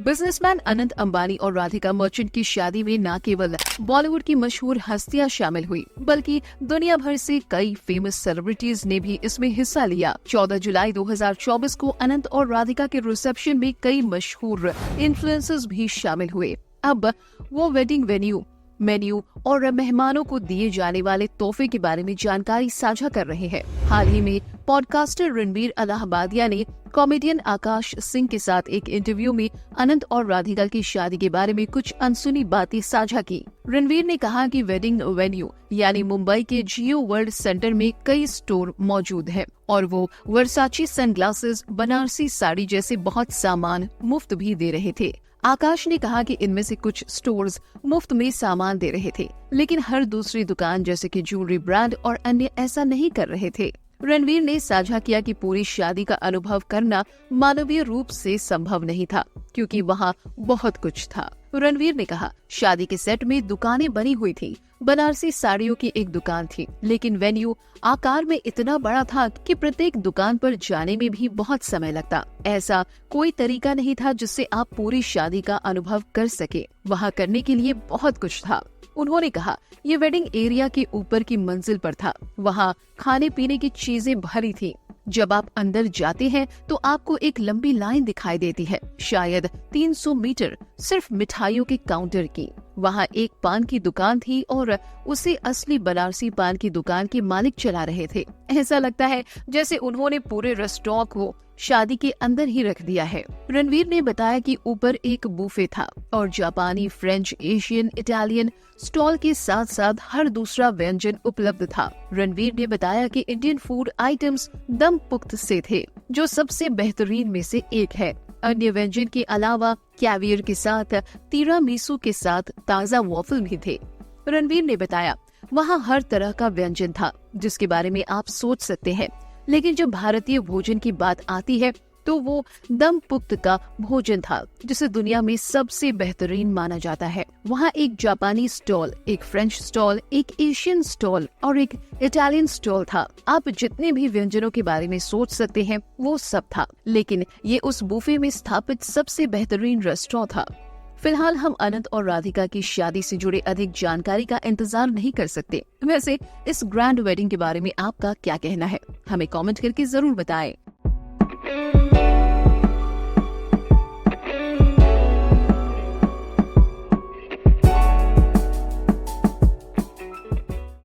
Businessman Anant Ambani और राधिका मर्चेंट की शादी में न केवल बॉलीवुड की मशहूर हस्तियां शामिल हुई, बल्कि दुनिया भर से कई फेमस सेलिब्रिटीज ने भी इसमें हिस्सा लिया। 14 जुलाई 2024 को अनंत और राधिका के रिसेप्शन में कई मशहूर इन्फ्लुएंसर्स भी शामिल हुए। अब वो वेडिंग मेन्यू और मेहमानों को दिए जाने वाले तोहफे के बारे में जानकारी साझा कर रहे हैं। हाल ही में पॉडकास्टर रणबीर अलाहाबादिया ने कॉमेडियन आकाश सिंह के साथ एक इंटरव्यू में अनंत और राधिका की शादी के बारे में कुछ अनसुनी बातें साझा की। रणबीर ने कहा कि वेडिंग वेन्यू यानी मुंबई के जियो वर्ल्ड सेंटर में कई स्टोर मौजूद हैं और वो वर्साची सनग्लासेस, बनारसी साड़ी जैसे बहुत सामान मुफ्त भी दे रहे थे। आकाश ने कहा कि इनमें से कुछ स्टोर्स मुफ्त में सामान दे रहे थे, लेकिन हर दूसरी दुकान जैसे कि ज्वेलरी ब्रांड और अन्य ऐसा नहीं कर रहे थे। रणवीर ने साझा किया कि पूरी शादी का अनुभव करना मानवीय रूप से संभव नहीं था, क्योंकि वहाँ बहुत कुछ था। रणवीर ने कहा, शादी के सेट में दुकानें बनी हुई थी। बनारसी साड़ियों की एक दुकान थी, लेकिन वेन्यू आकार में इतना बड़ा था कि प्रत्येक दुकान पर जाने में भी बहुत समय लगता। ऐसा कोई तरीका नहीं था जिससे आप पूरी शादी का अनुभव कर सके। वहाँ करने के लिए बहुत कुछ था। उन्होंने कहा, ये वेडिंग एरिया के ऊपर की मंजिल पर था। वहाँ खाने पीने की चीजें भरी थी। जब आप अंदर जाते हैं तो आपको एक लंबी लाइन दिखाई देती है, शायद 300 मीटर सिर्फ मिठाइयों के काउंटर की। वहाँ एक पान की दुकान थी और उसे असली बनारसी पान की दुकान के मालिक चला रहे थे। ऐसा लगता है जैसे उन्होंने पूरे रेस्टोरेंट को शादी के अंदर ही रख दिया है। रणवीर ने बताया कि ऊपर एक बुफे था और जापानी, फ्रेंच, एशियन, इटालियन स्टॉल के साथ साथ हर दूसरा व्यंजन उपलब्ध था। रणवीर ने बताया कि इंडियन फूड आइटम्स दम पुख्त से थे, जो सबसे बेहतरीन में से एक है। अन्य व्यंजन के अलावा कैवियर के साथ तिरामिसू के साथ ताज़ा वॉफल भी थे। रणवीर ने बताया, वहाँ हर तरह का व्यंजन था जिसके बारे में आप सोच सकते हैं, लेकिन जब भारतीय भोजन की बात आती है तो वो दम पुख्त का भोजन था, जिसे दुनिया में सबसे बेहतरीन माना जाता है। वहाँ एक जापानी स्टॉल, एक फ्रेंच स्टॉल, एक एशियन स्टॉल और एक इटालियन स्टॉल था। आप जितने भी व्यंजनों के बारे में सोच सकते हैं वो सब था, लेकिन ये उस बुफे में स्थापित सबसे बेहतरीन रेस्टोरेंट था। फिलहाल हम अनंत और राधिका की शादी से जुड़े अधिक जानकारी का इंतजार नहीं कर सकते। वैसे इस ग्रैंड वेडिंग के बारे में आपका क्या कहना है, हमें कमेंट करके जरूर बताएं।